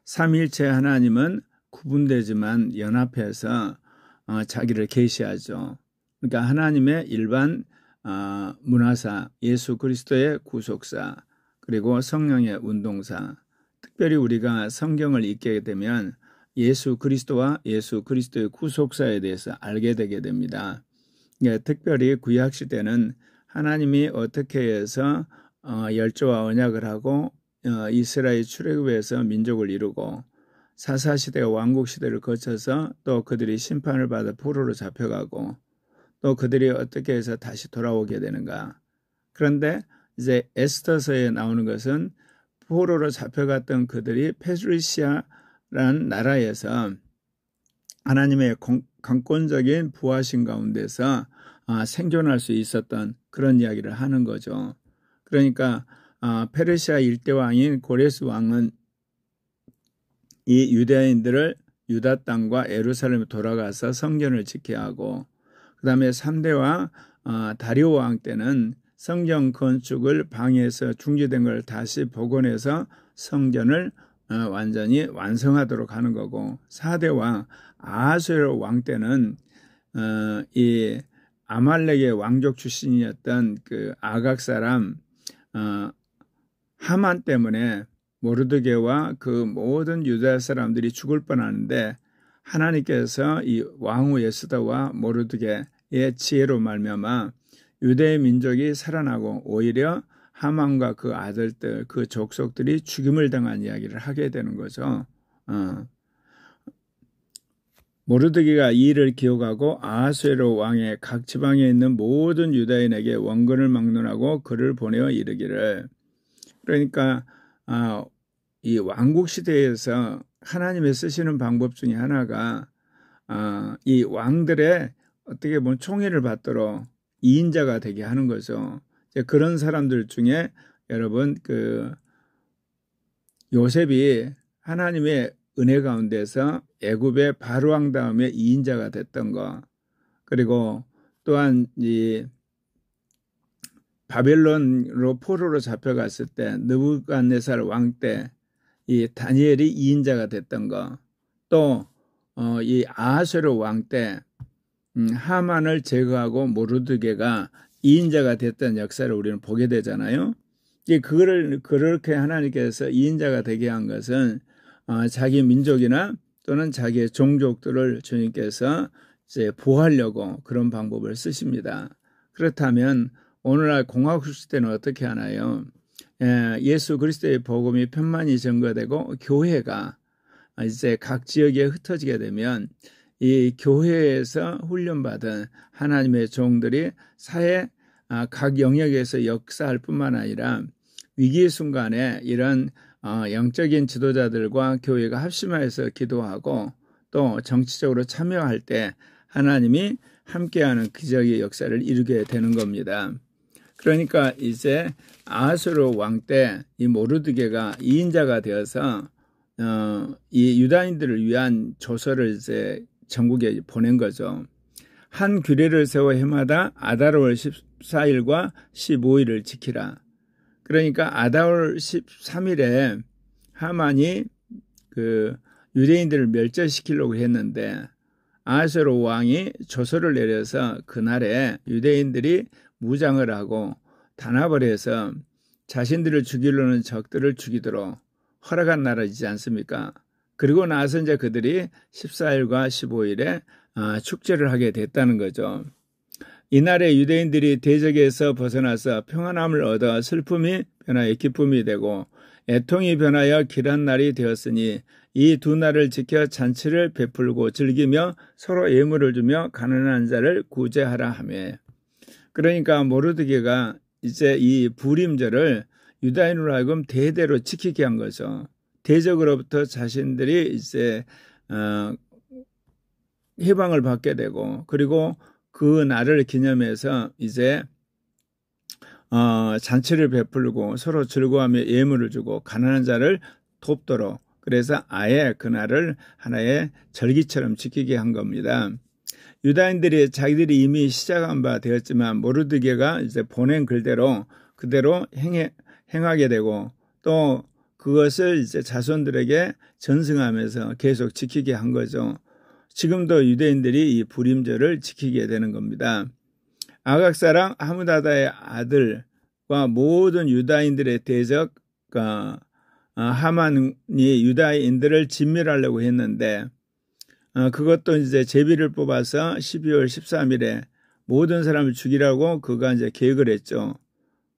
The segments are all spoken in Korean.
삼위일체 하나님은 구분되지만 연합해서 자기를 계시하죠. 그러니까 하나님의 일반 문화사, 예수 그리스도의 구속사, 그리고 성령의 운동사, 특별히 우리가 성경을 읽게 되면 예수 그리스도와 예수 그리스도의 구속사에 대해서 알게 되게 됩니다. 특별히 구약시대는 하나님이 어떻게 해서 열조와 언약을 하고 이스라엘 출애굽에서 민족을 이루고 사사시대와 왕국시대를 거쳐서 또 그들이 심판을 받아 포로로 잡혀가고 또 그들이 어떻게 해서 다시 돌아오게 되는가. 그런데 이제 에스더서에 나오는 것은 포로로 잡혀갔던 그들이 페르시아라는 나라에서 하나님의 강권적인 부하신 가운데서 생존할 수 있었던 그런 이야기를 하는 거죠. 그러니까 페르시아 일대 왕인 고레스 왕은 이 유대인들을 유다 땅과 예루살렘에 돌아가서 성전을 지켜야 하고, 그 다음에 3대와 다리오 왕 때는 성전 건축을 방해해서 중지된 걸 다시 복원해서 성전을 완전히 완성하도록 하는 거고, 4대와 아하수에로 왕 때는 이 아말렉의 왕족 출신이었던 그 아각 사람 하만 때문에 모르드게와 그 모든 유다 사람들이 죽을 뻔하는데 하나님께서 이 왕후 에스더와 모르드게의 지혜로 말미암아 유대의 민족이 살아나고 오히려 하만과 그 아들들, 그 족속들이 죽임을 당한 이야기를 하게 되는 거죠. 모르드게가 이 일을 기억하고 아하수에로 왕의 각 지방에 있는 모든 유다인에게 원근을 막론하고 글을 보내어 이르기를, 그러니까 이 왕국 시대에서 하나님의 쓰시는 방법 중에 하나가 이 왕들의 어떻게 보면 총애를 받도록 2인자가 되게 하는 거죠. 그런 사람들 중에 여러분 그 요셉이 하나님의 은혜 가운데서 애굽의 바로 왕 다음에 2인자가 됐던 거, 그리고 또한 이 바벨론으로 포로로 잡혀갔을 때 느부갓네살 왕 때 이 다니엘이 2인자가 됐던 거, 또 이 아하수에로 왕 때 하만을 제거하고 모르드게가 2인자가 됐던 역사를 우리는 보게 되잖아요. 그거를 그렇게 하나님께서 2인자가 되게 한 것은 자기 민족이나 또는 자기의 종족들을 주님께서 이제 보호하려고 그런 방법을 쓰십니다. 그렇다면 오늘날 공화국 시대는 어떻게 하나요? 예수 그리스도의 복음이 편만히 전거되고 교회가 이제 각 지역에 흩어지게 되면 이 교회에서 훈련받은 하나님의 종들이 사회 각 영역에서 역사할 뿐만 아니라 위기의 순간에 이런 영적인 지도자들과 교회가 합심하여서 기도하고 또 정치적으로 참여할 때 하나님이 함께하는 기적의 역사를 이루게 되는 겁니다. 그러니까 이제 아하수에로 왕 때 이 모르드게가 2인자가 되어서 이 유다인들을 위한 조서를 이제 전국에 보낸 거죠. 한 규례를 세워 해마다 아달월 14일과 15일을 지키라. 그러니까 아달월 13일에 하만이 그 유대인들을 멸절시키려고 했는데 아하수에로 왕이 조서를 내려서 그날에 유대인들이 무장을 하고 단합을 해서 자신들을 죽이려는 적들을 죽이도록 허락한 나라이지 않습니까? 그리고 나서 이제 그들이 14일과 15일에 축제를 하게 됐다는 거죠. 이날에 유대인들이 대적에서 벗어나서 평안함을 얻어 슬픔이 변하여 기쁨이 되고 애통이 변하여 길한 날이 되었으니 이 두 날을 지켜 잔치를 베풀고 즐기며 서로 예물을 주며 가난한 자를 구제하라 하며, 그러니까 모르드게가 이제 이 부림절을 유다인으로 하여금 대대로 지키게 한 거죠. 대적으로부터 자신들이 이제 해방을 받게 되고, 그리고 그 날을 기념해서 이제 잔치를 베풀고 서로 즐거워하며 예물을 주고 가난한 자를 돕도록, 그래서 아예 그날을 하나의 절기처럼 지키게 한 겁니다. 유다인들이 자기들이 이미 시작한 바 되었지만 모르드게가 이제 보낸 글대로 그대로 행하게 되고, 또 그것을 이제 자손들에게 전승하면서 계속 지키게 한 거죠. 지금도 유대인들이 이 불임절을 지키게 되는 겁니다. 아각 사람 하므다다의 아들과 모든 유다인들의 대적 하만이 유다인들을 진멸하려고 했는데 그것도 이제 제비를 뽑아서 12월 13일에 모든 사람을 죽이라고 그가 이제 계획을 했죠.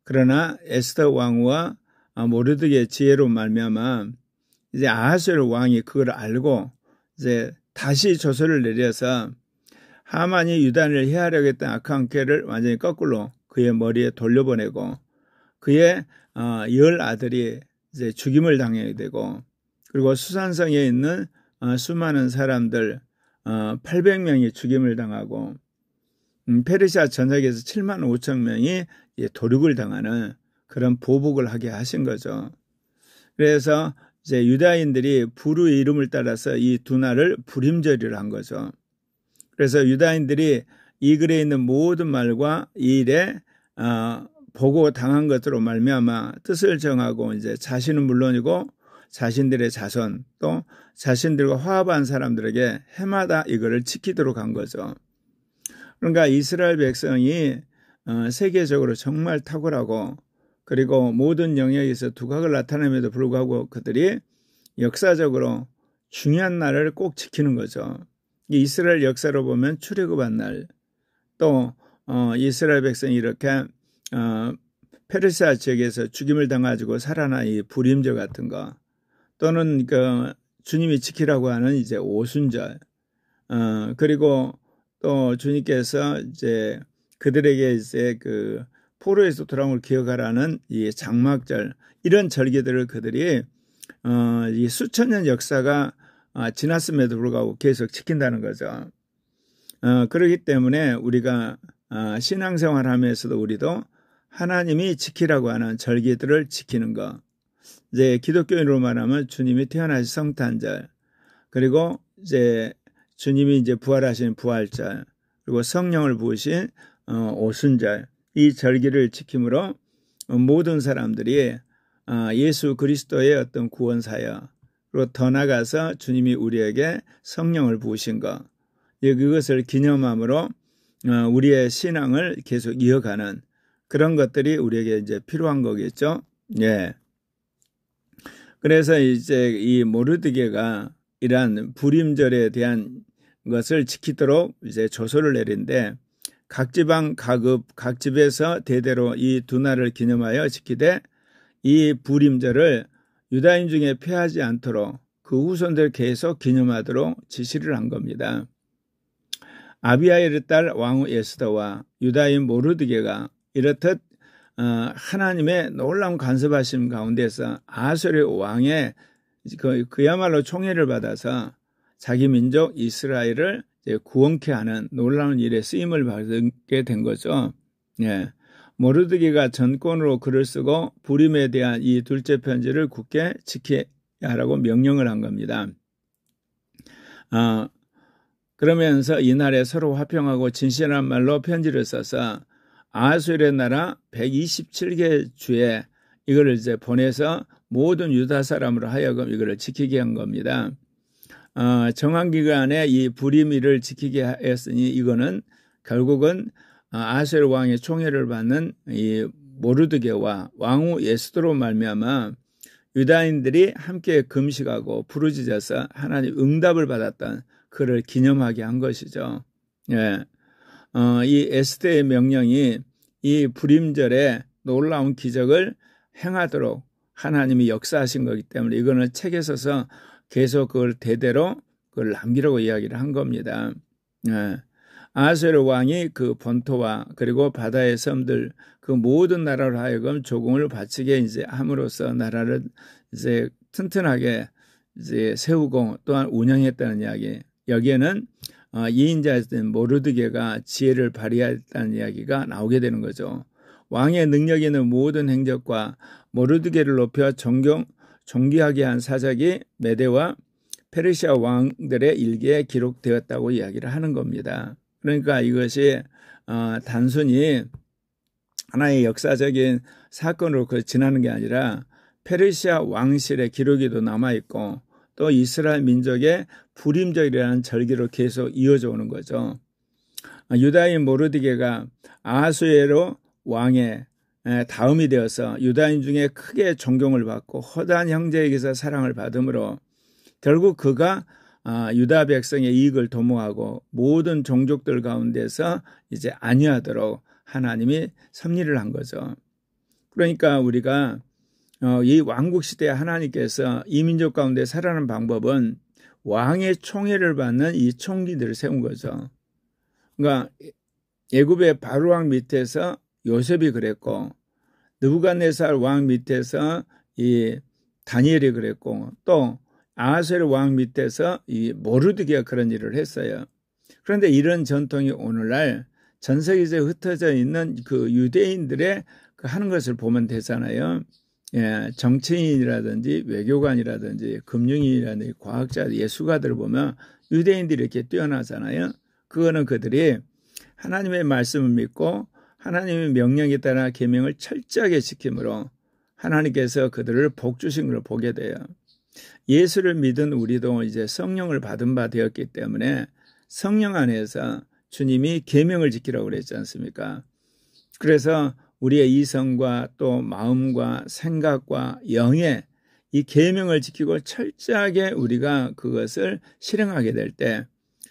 그러나 에스더 왕후와 모르드게의 지혜로 말미암아 이제 아하수에로 왕이 그걸 알고 이제 다시 조서를 내려서 하만이 유다인을 해하려고 했던 악한 꾀를 완전히 거꾸로 그의 머리에 돌려보내고 그의 10아들이 이제 죽임을 당하게 되고 그리고 수산성에 있는 수많은 사람들 800명이 죽임을 당하고 페르시아 전역에서 7만 5천 명이 도륙을 당하는 그런 보복을 하게 하신 거죠. 그래서 이제 유다인들이 부르의 이름을 따라서 이 두 날을 불임절이라 한 거죠. 그래서 유다인들이 이 글에 있는 모든 말과 이 일에 보고 당한 것으로 말미암아 뜻을 정하고 이제 자신은 물론이고 자신들의 자손 또 자신들과 화합한 사람들에게 해마다 이거를 지키도록 한 거죠. 그러니까 이스라엘 백성이 세계적으로 정말 탁월하고 그리고 모든 영역에서 두각을 나타냄에도 불구하고 그들이 역사적으로 중요한 날을 꼭 지키는 거죠. 이스라엘 역사로 보면 출애굽한 날, 또 이스라엘 백성이 이렇게 페르시아 지역에서 죽임을 당가지고 살아난 이 불임절 같은 거, 또는 그 주님이 지키라고 하는 이제 오순절, 그리고 또 주님께서 이제 그들에게 이제 그 포로에서 돌아온 걸 기억하라는 이 장막절, 이런 절기들을 그들이 이 수천 년 역사가 지났음에도 불구하고 계속 지킨다는 거죠. 그렇기 때문에 우리가 신앙생활 하면서도 우리도 하나님이 지키라고 하는 절기들을 지키는 것. 이제 기독교인으로 말하면 주님이 태어나신 성탄절, 그리고 이제 주님이 이제 부활하신 부활절, 그리고 성령을 부으신 오순절, 이 절기를 지킴으로 모든 사람들이 예수 그리스도의 어떤 구원 사역, 그리고 더 나아가서 주님이 우리에게 성령을 부으신 것, 그것을 기념함으로 우리의 신앙을 계속 이어가는 그런 것들이 우리에게 이제 필요한 거겠죠. 예. 그래서 이제 이 모르드게가 이러한 불임절에 대한 것을 지키도록 이제 조서를 내린데 각 지방 각 집에서 대대로 이 두 날을 기념하여 지키되 이 불임절을 유다인 중에 폐하지 않도록 그 후손들 계속 기념하도록 지시를 한 겁니다. 아비아일의 딸 왕후 에스더와 유다인 모르드게가 이렇듯 하나님의 놀라운 간섭하심 가운데서 아하수에로 왕의 그야말로 총애를 받아서 자기 민족 이스라엘을 구원케 하는 놀라운 일에 쓰임을 받게 된 거죠. 예. 모르드게가 전권으로 글을 쓰고 불임에 대한 이 둘째 편지를 굳게 지켜야 하라고 명령을 한 겁니다. 그러면서 이날에 서로 화평하고 진실한 말로 편지를 써서 아하수엘의 나라 127개 주에 이거를 이제 보내서 모든 유다 사람으로 하여금 이거를 지키게 한 겁니다. 정한 기간에 이 불임일을 지키게 했으니 이거는 결국은 아하수엘 왕의 총애를 받는 이 모르드게와 왕후 에스더로 말미암아 유다인들이 함께 금식하고 부르짖어서 하나님 응답을 받았던 그를 기념하게 한 것이죠. 예. 이 에스더의 명령이 이 불임절에 놀라운 기적을 행하도록 하나님이 역사하신 거기 때문에 이거는 책에 써서 계속 그걸 대대로 그걸 남기라고 이야기를 한 겁니다. 예. 아하수엘 왕이 그 본토와 그리고 바다의 섬들 그 모든 나라로 하여금 조공을 바치게 이제 함으로써 나라를 이제 튼튼하게 이제 세우고 또한 운영했다는 이야기. 여기에는 예인자였던 모르드게가 지혜를 발휘했다는 이야기가 나오게 되는 거죠. 왕의 능력 있는 모든 행적과 모르드게를 높여 존귀하게 한 사적이 메대와 페르시아 왕들의 일기에 기록되었다고 이야기를 하는 겁니다. 그러니까 이것이 단순히 하나의 역사적인 사건으로 지나는 게 아니라 페르시아 왕실의 기록에도 남아있고 또 이스라엘 민족의 불임절이라는 절기로 계속 이어져 오는 거죠. 유다인 모르드게가 아하수에로 왕의 다음이 되어서 유다인 중에 크게 존경을 받고 허다한 형제에게서 사랑을 받으므로 결국 그가 유다 백성의 이익을 도모하고 모든 종족들 가운데서 이제 안위하도록 하나님이 섭리를 한 거죠. 그러니까 우리가 이 왕국 시대에 하나님께서 이 민족 가운데 살아가는 방법은 왕의 총애를 받는 이 총리들을 세운 거죠. 그러니까 애굽의 바로 왕 밑에서 요셉이 그랬고 느부갓네살 왕 밑에서 이 다니엘이 그랬고 또 아하수에로 왕 밑에서 이 모르드게가 그런 일을 했어요. 그런데 이런 전통이 오늘날 전 세계에 흩어져 있는 그 유대인들의 그 하는 것을 보면 되잖아요. 예, 정치인이라든지 외교관이라든지 금융인이라든지 과학자, 예술가들을 보면 유대인들이 이렇게 뛰어나잖아요. 그거는 그들이 하나님의 말씀을 믿고 하나님의 명령에 따라 계명을 철저하게 지킴으로 하나님께서 그들을 복 주신 걸 보게 돼요. 예수를 믿은 우리도 이제 성령을 받은 바 되었기 때문에 성령 안에서 주님이 계명을 지키라고 그랬지 않습니까? 그래서 우리의 이성과 또 마음과 생각과 영의 이 계명을 지키고 철저하게 우리가 그것을 실행하게 될 때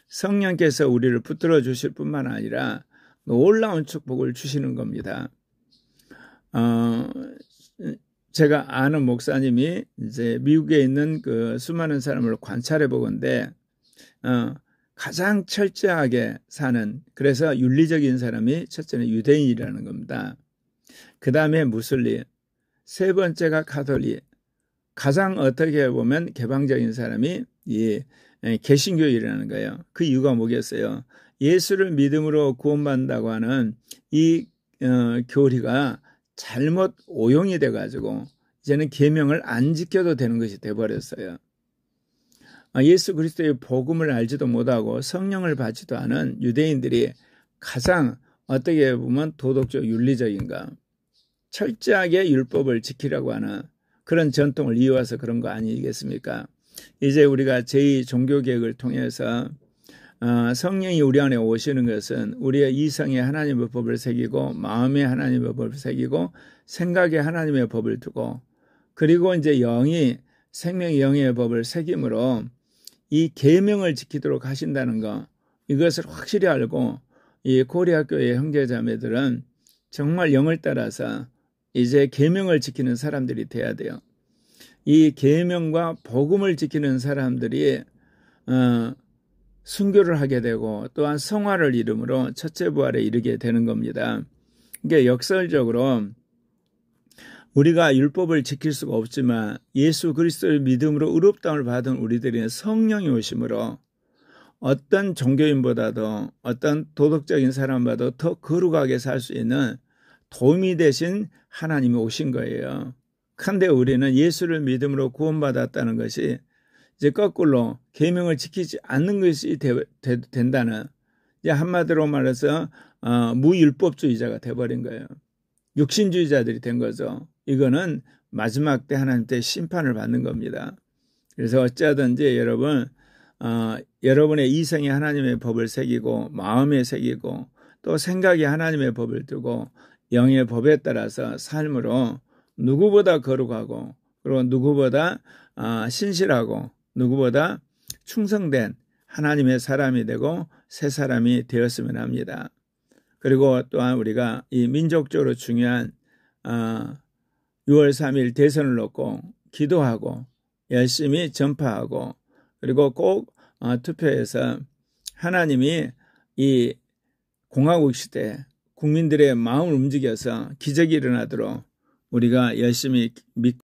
성령께서 우리를 붙들어 주실 뿐만 아니라 놀라운 축복을 주시는 겁니다. 제가 아는 목사님이 이제 미국에 있는 그 수많은 사람을 관찰해 보건데 가장 철저하게 사는, 그래서 윤리적인 사람이 첫째는 유대인이라는 겁니다. 그 다음에 무슬림, 세 번째가 가톨릭, 가장 어떻게 보면 개방적인 사람이 이 개신교이라는 거예요. 그 이유가 뭐겠어요? 예수를 믿음으로 구원받는다고 하는 이 교리가 잘못 오용이 돼가지고 이제는 계명을 안 지켜도 되는 것이 돼버렸어요. 예수 그리스도의 복음을 알지도 못하고 성령을 받지도 않은 유대인들이 가장 어떻게 보면 도덕적 윤리적인가, 철저하게 율법을 지키려고 하는 그런 전통을 이어와서 그런 거 아니겠습니까? 이제 우리가 제2종교개혁을 통해서 성령이 우리 안에 오시는 것은 우리의 이성에 하나님의 법을 새기고 마음에 하나님의 법을 새기고 생각에 하나님의 법을 두고 그리고 이제 영이 생명의 영의 법을 새김으로 이 계명을 지키도록 하신다는 거, 이것을 확실히 알고 이 고려학교의 형제자매들은 정말 영을 따라서 이제 계명을 지키는 사람들이 돼야 돼요. 이 계명과 복음을 지키는 사람들이 순교를 하게 되고 또한 성화를 이름으로 첫째 부활에 이르게 되는 겁니다. 그러니까 역설적으로 우리가 율법을 지킬 수가 없지만 예수 그리스도의 믿음으로 의롭다움을 받은 우리들이 성령이 오심으로 어떤 종교인보다도 어떤 도덕적인 사람보다도 더 거룩하게 살 수 있는 도움이 되신 하나님이 오신 거예요. 그런데 우리는 예수를 믿음으로 구원받았다는 것이 이제 거꾸로 계명을 지키지 않는 것이 된다는, 이제 한마디로 말해서 무율법주의자가 돼버린 거예요. 육신주의자들이 된 거죠. 이거는 마지막 때 하나님 때 심판을 받는 겁니다. 그래서 어찌하든지 여러분, 여러분의 이성이 하나님의 법을 새기고 마음에 새기고 또 생각이 하나님의 법을 두고 영의 법에 따라서 삶으로 누구보다 거룩하고 그리고 누구보다 신실하고 누구보다 충성된 하나님의 사람이 되고 새 사람이 되었으면 합니다. 그리고 또한 우리가 이 민족적으로 중요한 6월 3일 대선을 놓고 기도하고 열심히 전파하고 그리고 꼭 투표해서 하나님이 이 공화국 시대 국민들의 마음을 움직여서 기적이 일어나도록 우리가 열심히 믿고